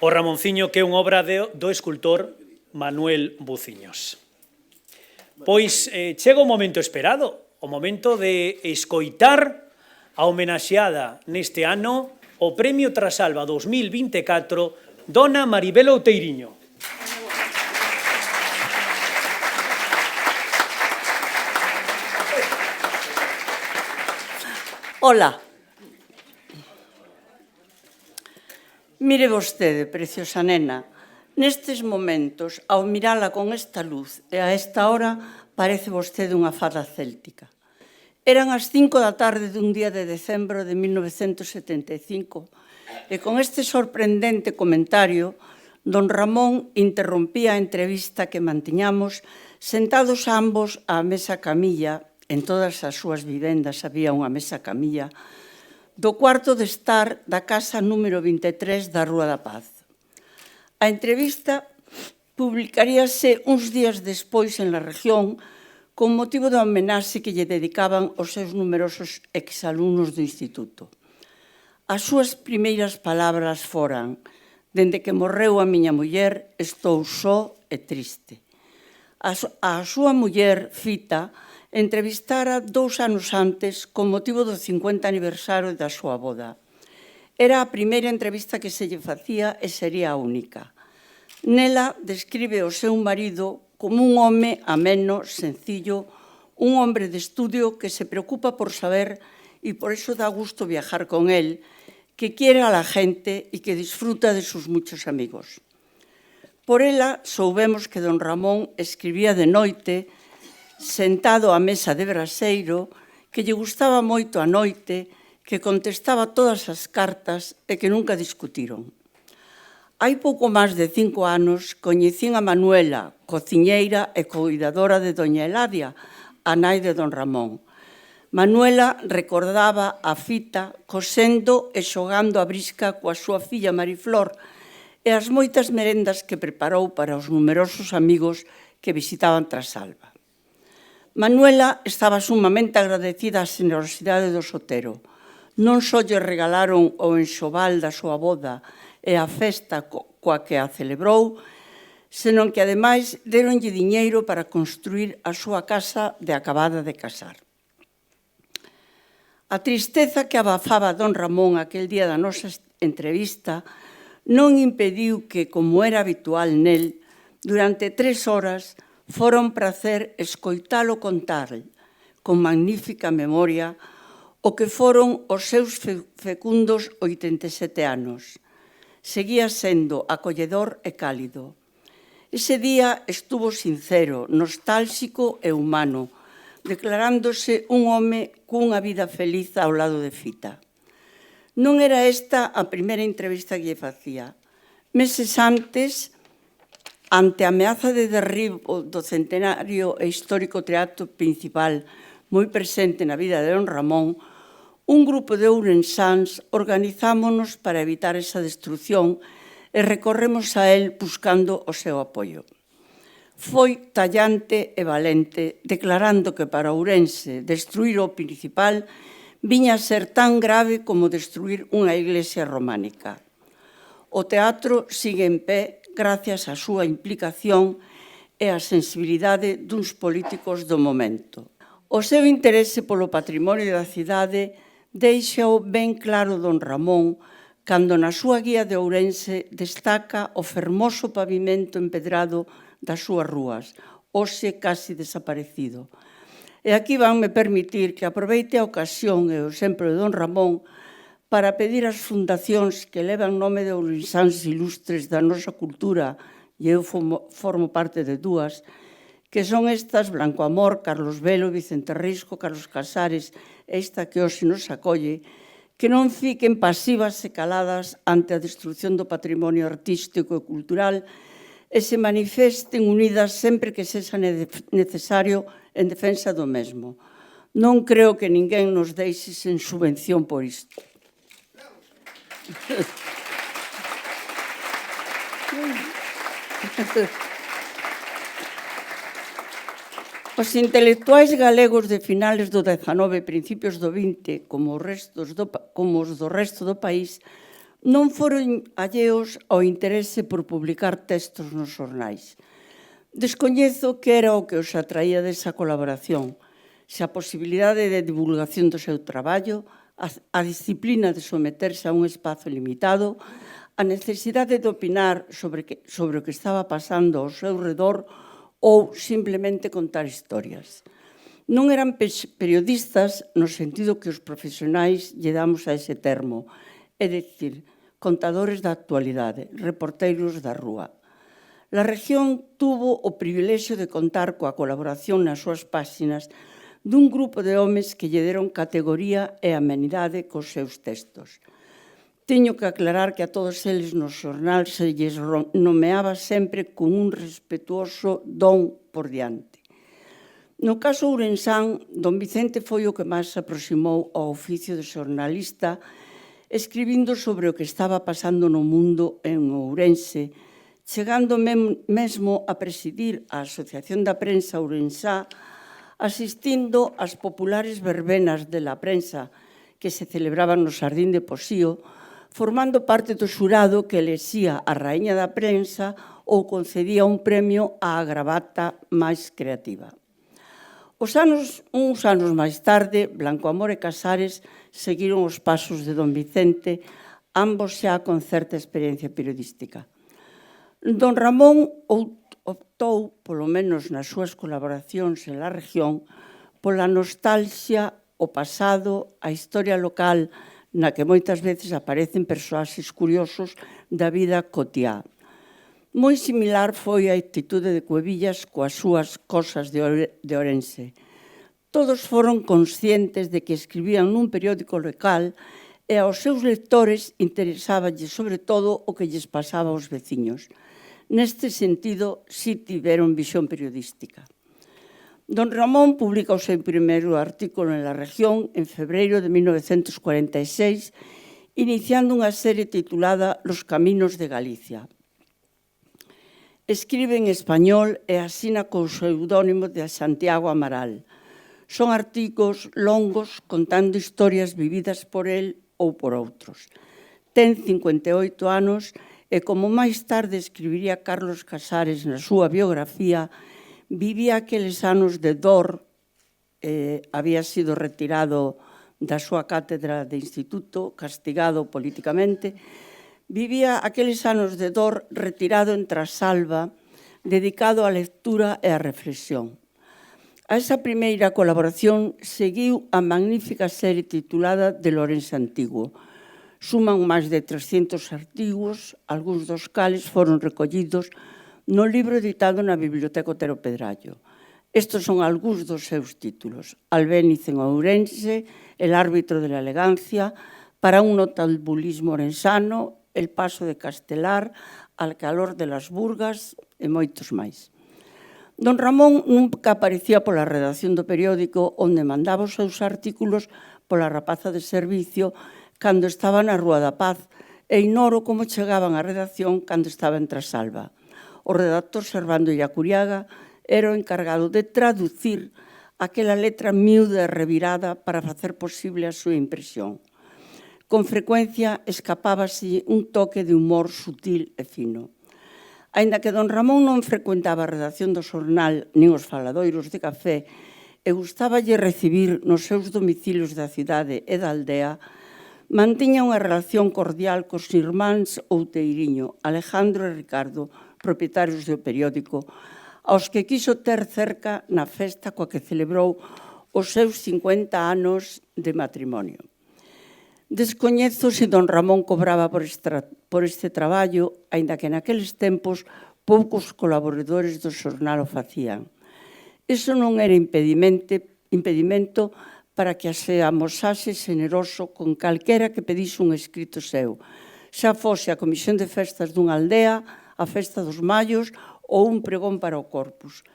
o Ramonciño, que é unha obra do escultor Manuel Buciños. Pois chega o momento esperado, o momento de escoitar a homenaxeada neste ano o Premio Trasalba 2024, dona Maribel Outeiriño. Ola. Mire vostede, preciosa nena, nestes momentos, ao mirala con esta luz e a esta hora, parece vostede unha fada céltica. Eran as 5 da tarde dun día de decembro de 1975 e con este sorprendente comentario, don Ramón interrompía a entrevista que mantiñamos sentados ambos á mesa camilla. En todas as súas vivendas había unha mesa camilla, do cuarto de estar da casa número 23 da Rúa da Paz. A entrevista publicaríase uns días despois en La Región con motivo da homenaxe que lle dedicaban os seus numerosos exalumnos do instituto. As súas primeiras palabras foran: dende que morreu a miña muller, estou só e triste. A súa muller, Fita, entrevistara 2 anos antes con motivo do 50 aniversario da súa boda. Era a primeira entrevista que se lle facía e sería a única. Nela describe o seu marido como un home ameno, sencillo, un hombre de estudio que se preocupa por saber e por eso dá gusto viajar con él, que quiere a la gente e que disfruta de sus muchos amigos. Por ela soubemos que don Ramón escribía de noite, sentado á mesa de braseiro, que lle gustaba moito a noite, que contestaba todas as cartas e que nunca discutiron. Hai pouco máis de 5 anos coñecín a Manuela, cociñeira e cuidadora de doña Eladia, a nai de don Ramón. Manuela recordaba a Fita cosendo e xogando a brisca coa súa filla Mariflor e as moitas merendas que preparou para os numerosos amigos que visitaban Trasalba. Manuela estaba sumamente agradecida á xenerosidade do Sotero. Non só lle regalaron o enxoval da súa boda e a festa coa que a celebrou, senón que, ademais, deronlle diñeiro para construir a súa casa de acabada de casar. A tristeza que abafaba don Ramón aquel día da nosa entrevista non impediu que, como era habitual nel, durante 3 horas fora un prazer escoitalo contar, con magnífica memoria, o que foron os seus fecundos 87 anos. Seguía sendo acolledor e cálido. Ese día estuvo sincero, nostálxico e humano, declarándose un home cunha vida feliz ao lado de Fita. Non era esta a primeira entrevista que lle facía. Meses antes, ante a ameaza de derribo do centenario e histórico teatro principal moi presente na vida de don Ramón, un grupo de ourensáns organizámonos para evitar esa destrucción e recorremos a él buscando o seu apoio. Foi tallante e valente, declarando que para Ourense destruir o principal viña a ser tan grave como destruir unha iglesia románica. O teatro sigue en pé gracias á súa implicación e á sensibilidade duns políticos do momento. O seu interese polo patrimonio da cidade deixa-o ben claro don Ramón cando na súa guía de Ourense destaca o fermoso pavimento empedrado das súas rúas, hoxe casi desaparecido. E aquí vanme permitir que aproveite a ocasión e o exemplo de don Ramón para pedir ás fundacións que levan nome de ourensáns ilustres da nosa cultura, e eu formo parte de 2, que son estas Blanco Amor, Carlos Velo, Vicente Risco, Carlos Casares, esta que hoxe nos acolle, que non fiquen pasivas e caladas ante a destrucción do patrimonio artístico e cultural e se manifesten unidas sempre que sexa necesario en defensa do mesmo. Non creo que ninguén nos deixe sen subvención por isto. Os intelectuais galegos de finales do XIX e principios do XX, como os do resto do país, non foron alleos ao interese por publicar textos nos xornais. Descoñezo que era o que os atraía desa colaboración, se a posibilidade de divulgación do seu traballo, a disciplina de someterse a un espazo limitado, a necesidade de opinar sobre o que estaba pasando ao seu redor ou simplemente contar historias. Non eran periodistas no sentido que os profesionais lle damos a ese termo, é dicir, contadores da actualidade, reporteiros da rúa. La región tuvo o privilexio de contar coa colaboración nas súas páxinas dun grupo de homes que lle deron categoría e amenidade cos seus textos. Teño que aclarar que a todos eles no xornal se lles nomeaba sempre con un respetuoso don por diante. No caso ourensán, don Vicente foi o que máis se aproximou ao oficio de xornalista, escribindo sobre o que estaba pasando no mundo en Ourense, chegando mesmo a presidir a Asociación da Prensa Ourensá, asistindo ás populares verbenas de la prensa que se celebraban no Xardín de Posío, formando parte do xurado que elexía a raíña da prensa ou concedía un premio á gravata máis creativa. Uns anos máis tarde, Blanco Amor e Casares seguiron os pasos de don Vicente, ambos xa con certa experiencia periodística. Don Ramón optou, polo menos nas súas colaboracións en la región, pola nostalgia, o pasado, a historia local, na que moitas veces aparecen persoaxes curiosos da vida cotiá. Moi similar foi a actitude de Cuevillas coas súas Cosas de Ourense. Todos foron conscientes de que escribían nun periódico local e aos seus lectores interesáballe sobre todo o que lles pasaba aos veciños. Neste sentido, si tiveron visión periodística. Don Ramón publica o seu primeiro artículo en La Región en febreiro de 1946, iniciando unha serie titulada Los caminos de Galicia. Escribe en español e asina co pseudónimo de Santiago Amaral. Son artigos longos contando historias vividas por el ou por outros. Ten 58 anos e, como máis tarde escribiría Carlos Casares na súa biografía, vivía aqueles anos de dor, había sido retirado da súa cátedra de instituto, castigado políticamente, vivía aqueles anos de dor retirado en Trasalba, dedicado á lectura e á reflexión. A esa primeira colaboración seguiu a magnífica serie titulada De Ourense Antigo. Suman máis de 300 artigos, algúns dos cales foron recollidos no libro editado na Biblioteca Otero Pedrallo. Estos son algúns dos seus títulos. Albéniz en Ourense, El árbitro de la elegancia, Para un notabulismo orensano, El paso de Castelar, Al calor de las Burgas e moitos máis. Don Ramón nunca aparecía pola redacción do periódico onde mandaba os seus artículos pola rapaza de servicio cando estaba na Rúa da Paz e ignoro como chegaban á redacción cando estaba en Trasalba. O redactor Servando Illacuriaga era o encargado de traducir aquela letra miúda e revirada para facer posible a súa impresión. Con frecuencia escapábase un toque de humor sutil e fino. Aínda que don Ramón non frecuentaba a redacción do xornal nin os faladoiros de café e gustáballe recibir nos seus domicilios da cidade e da aldea, mantiña unha relación cordial cos irmáns Outeiriño, Alejandro e Ricardo, propietarios do periódico, aos que quiso ter cerca na festa coa que celebrou os seus 50 anos de matrimonio. Descoñezo se don Ramón cobraba por este traballo, aínda que naqueles tempos poucos colaboradores do xornal o facían. Iso non era impedimento para que se amosase xeneroso con calquera que pedise un escrito seu, xa fose a comisión de festas dunha aldea, a festa dos Mallos ou un pregón para o Corpus.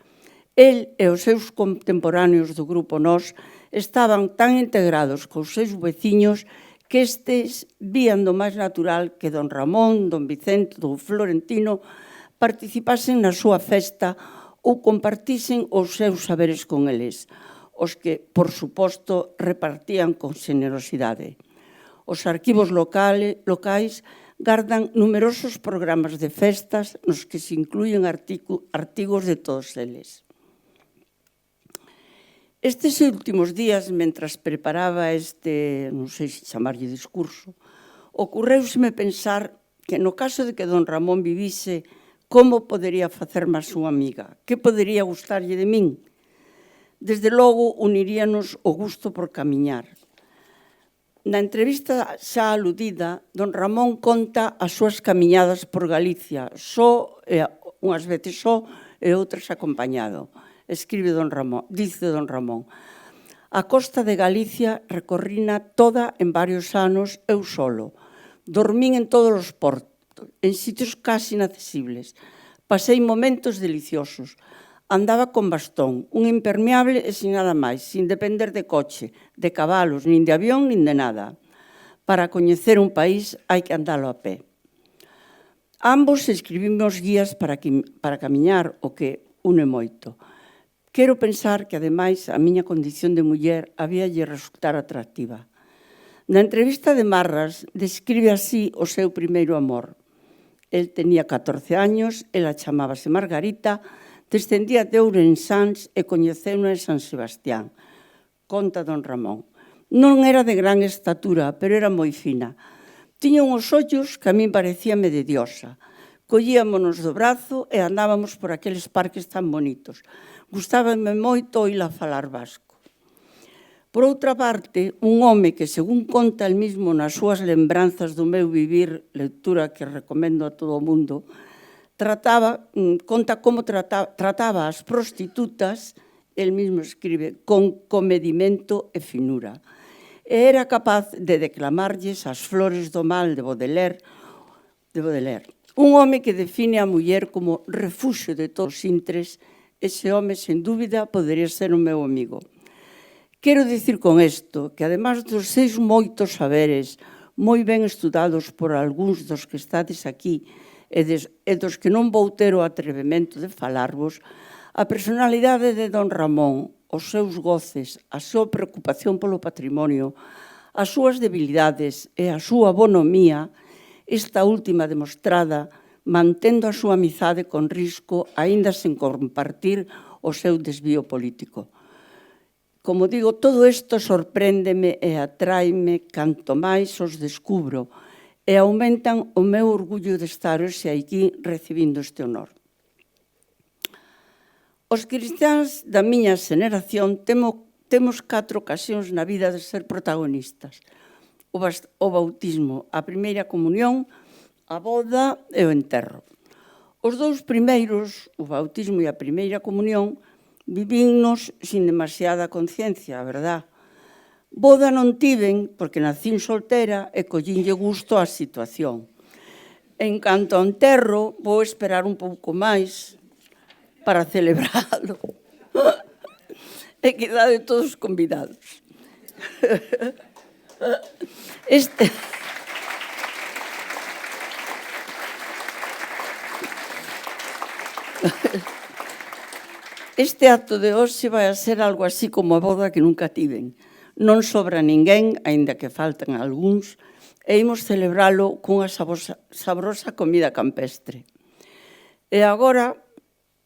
El e os seus contemporáneos do Grupo Nós estaban tan integrados cos seus veciños que estes vían do máis natural que don Ramón, don Vicente, don Florentino participasen na súa festa ou compartisen os seus saberes con eles, os que, por suposto, repartían con xenerosidade. Os arquivos locais gardan numerosos programas de festas nos que se incluyen artigos de todos eles. Estes últimos días, mentras preparaba este, non sei se chamarlle discurso, ocorreuseme pensar que no caso de que don Ramón vivise, como podería facerme a súa amiga? Que podería gustarlle de min? Desde logo, uniríanos o gusto por camiñar. Na entrevista xa aludida, don Ramón conta as súas camiñadas por Galicia, unhas veces só e outras acompañado. Dice don Ramón, a costa de Galicia recorrina toda en varios anos eu solo. Dormín en todos os portos, en sitios casi inaccesibles. Pasei momentos deliciosos. Andaba con bastón, un impermeable e sin nada máis, sin depender de coche, de cabalos, nin de avión, nin de nada. Para coñecer un país hai que andalo a pé. Ambos escribimos guías para camiñar, o que une moito. Quero pensar que, ademais, a miña condición de muller habíalle resultar atractiva. Na entrevista de Marras, describe así o seu primeiro amor. El tenía 14 años, ela chamábase Margarita, descendía de Ourensáns e coñeceuna en San Sebastián. Conta don Ramón. Non era de gran estatura, pero era moi fina. Tiña uns ollos que a min parecíame de diosa. Collíamonos do brazo e andábamos por aqueles parques tan bonitos. Gustábame moito oíla falar vasco. Por outra parte, un home que, según conta el mismo nas súas lembranzas do meu vivir, lectura que recomendo a todo o mundo, conta como trataba as prostitutas, el mismo escribe, con comedimento e finura. E era capaz de declamarlles as flores do mal de Baudelaire. Un home que define a muller como refuxio de todos os intres, ese home, sen dúbida, podería ser o meu amigo. Quero dicir con isto que, ademais dos seus moitos saberes, moi ben estudados por algúns dos que estades aquí, e dos que non vou ter o atrevemento de falarvos, a personalidade de don Ramón, os seus goces, a súa preocupación polo patrimonio, as súas debilidades e a súa bonomía, esta última demostrada, mantendo a súa amizade con risco, aínda sen compartir o seu desvío político. Como digo, todo isto sorpréndeme e atraime canto máis os descubro, e aumentan o meu orgullo de estar hoxe aquí recibindo este honor. Os cristiáns da miña xeneración temos 4 ocasións na vida de ser protagonistas. O bautismo, a primeira comunión, a boda e o enterro. Os 2 primeiros, o bautismo e a primeira comunión, vivinnos sin demasiada conciencia, a verdad. Boda non tiven porque nacín soltera e collínlle gusto á situación. En canto ao enterro, vou esperar un pouco máis para celebralo. E quedade todos convidados. Este acto de hoxe vai a ser algo así como a boda que nunca tiven. Non sobra ninguén, aínda que faltan algúns, e imos celebralo cunha sabrosa comida campestre. E agora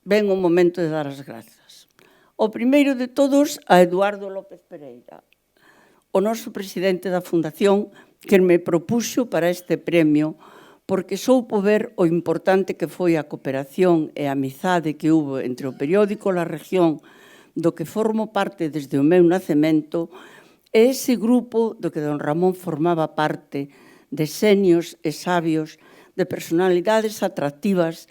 ven o momento de dar as grazas. O primeiro de todos a Eduardo López Pereira, o noso presidente da Fundación, que me propuxo para este premio, porque soupo ver o importante que foi a cooperación e a amizade que hubo entre o periódico La Región, do que formo parte desde o meu nacemento, e ese grupo do que don Ramón formaba parte, de xenios e sabios, de personalidades atractivas,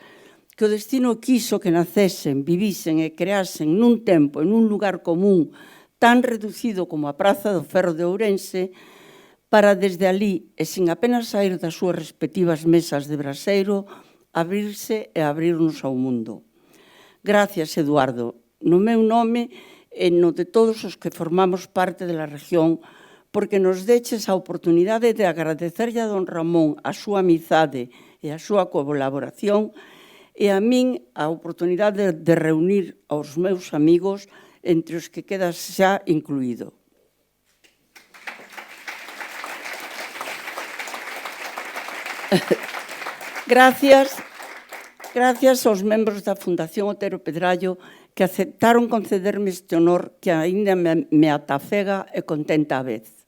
que o destino quiso que nacesen, vivisen e creasen nun tempo, en un lugar común, tan reducido como a Praza do Ferro de Ourense, para desde alí, e sin apenas sair das súas respectivas mesas de braseiro, abrirse e abrirnos ao mundo. Gracias, Eduardo, no meu nome e no de todos os que formamos parte da región, porque nos deches a oportunidade de agradecerlle a don Ramón a súa amizade e a súa colaboración, e a min a oportunidade de reunir aos meus amigos, entre os que quedas xa incluído. Gracias aos membros da Fundación Otero Pedrallo que aceptaron concederme este honor que aínda me atafega e contenta a vez.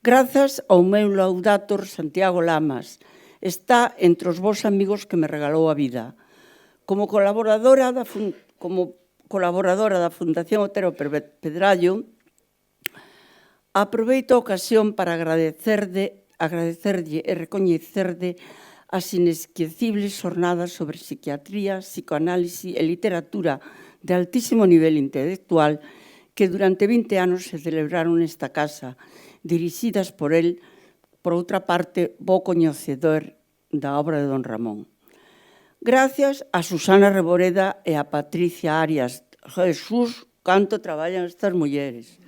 Grazas ao meu laudator Santiago Lamas, está entre os vos amigos que me regalou a vida. Como colaboradora da Fundación Otero Pedrallo, aproveito a ocasión para agradecerlle e recoñecerlle as inesquecibles xornadas sobre psiquiatría, psicoanálise e literatura de altísimo nivel intelectual que durante 20 anos se celebraron nesta casa, dirixidas por el, por outra parte, bo coñecedor da obra de don Ramón. Gracias a Susana Reboreda e a Patricia Arias. Jesús, canto traballan estas mulleres.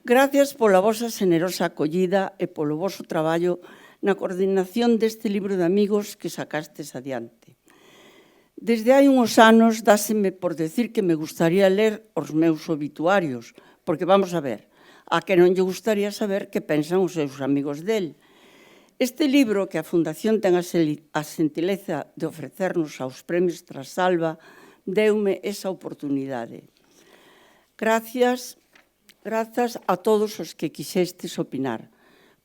Gracias pola vosa generosa acollida e polo voso traballo na coordinación deste libro de amigos que sacastes adiante. Desde hai uns anos dáseme por decir que me gustaría ler os meus obituarios, porque vamos a ver, a que non lle gustaría saber que pensan os seus amigos del. Este libro que a Fundación ten a xentileza de ofrecernos aos premios Trasalba deume esa oportunidade. Grazas a todos os que quixestes opinar.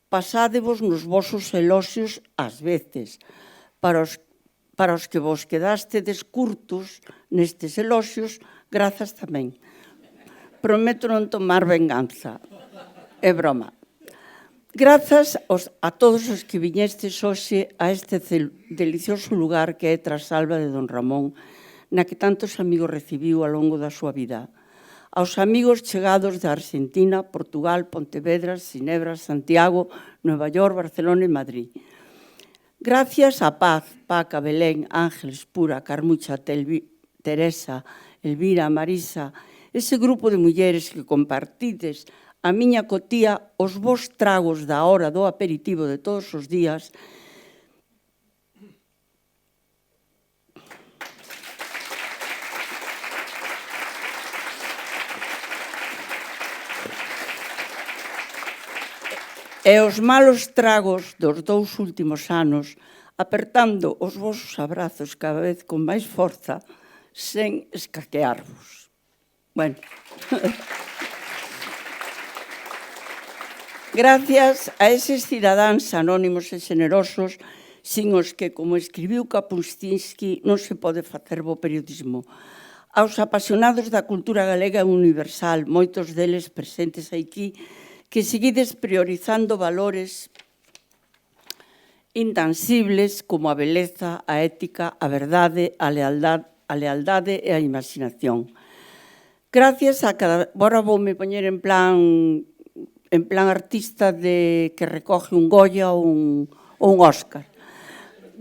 Pasádevos nos vosos eloxios ás veces. Para os que vos quedastedes curtos nestes eloxios, grazas tamén. Prometo non tomar venganza. É broma. Grazas a todos os que viñestes hoxe a este delicioso lugar que é Trasalba de don Ramón, na que tantos amigos recibiu ao longo da súa vida. Aos amigos chegados de Argentina, Portugal, Pontevedra, Ginebra, Santiago, Nova York, Barcelona e Madrid. Gracias a Paz, Paca, Belén, Ángeles, Pura, Carmucha, Teresa, Elvira, Marisa, ese grupo de mulleres que compartides a miña cotía os vos tragos da hora do aperitivo de todos os días. E os malos tragos dos 2 últimos anos, apertando os vosos abrazos cada vez con máis forza, sen escaquearvos. Bueno. Gracias a eses cidadáns anónimos e generosos sin os que, como escribiu Kapuscinski, non se pode facer bo periodismo. Aos apasionados da cultura galega universal, moitos deles presentes aquí, que seguides priorizando valores intansibles como a beleza, a ética, a verdade, a lealdade e a imaginación. Gracias a cada... Agora voume poñer en plan artista que recoge un Goya ou un Óscar.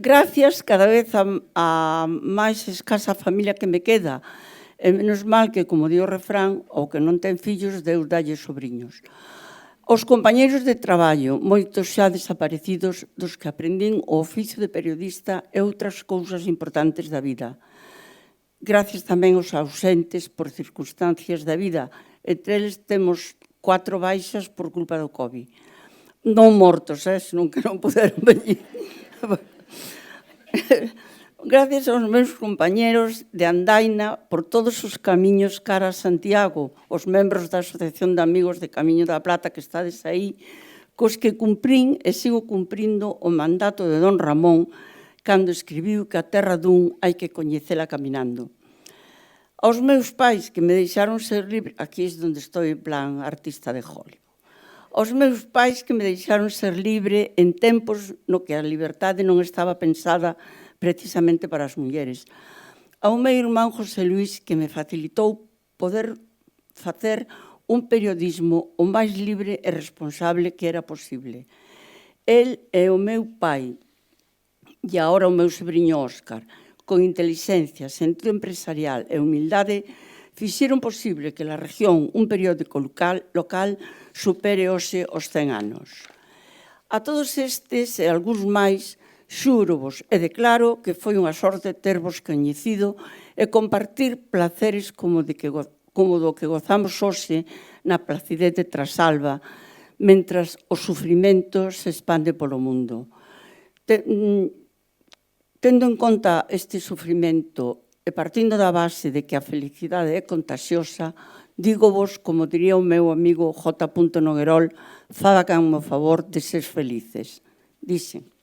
Gracias cada vez a máis escasa familia que me queda. E menos mal que, como di o refrán, o que non ten fillos, Deus dalle sobriños. Os compañeiros de traballo, moitos xa desaparecidos, dos que aprendín o oficio de periodista e outras cousas importantes da vida. Gracias tamén aos ausentes por circunstancias da vida. Entre eles temos 4 baixas por culpa do COVID. Non mortos, senón que non puderon venir. Gracias aos meus compañeros de andaina por todos os camiños cara a Santiago, os membros da Asociación de Amigos de Camiño da Plata que estades aí, cos que cumprín e sigo cumprindo o mandato de don Ramón cando escribiu que a terra dun hai que coñecela caminando. Aos meus pais que me deixaron ser libre, aquí é onde estou en plan artista de Hollywood, aos meus pais que me deixaron ser libre en tempos no que a liberdade non estaba pensada precisamente para as mulleres. Ao meu irmán José Luis, que me facilitou poder facer un periodismo o máis libre e responsable que era posible. El é o meu pai, e agora o meu sobrinho Óscar, con intelixencia, sentido empresarial e humildade, fixeron posible que a región, un periódico local, supere hoxe os 100 anos. A todos estes e algúns máis, xúrovos e declaro que foi unha sorte tervos coñecido e compartir placeres como do que gozamos hoxe na placidez de Trasalba, mentras o sufrimento se expande polo mundo. tendo en conta este sufrimento e partindo da base de que a felicidade é contagiosa, dígovos, como diría o meu amigo J. Noguerol, fagan o favor de ser felices. Dixen.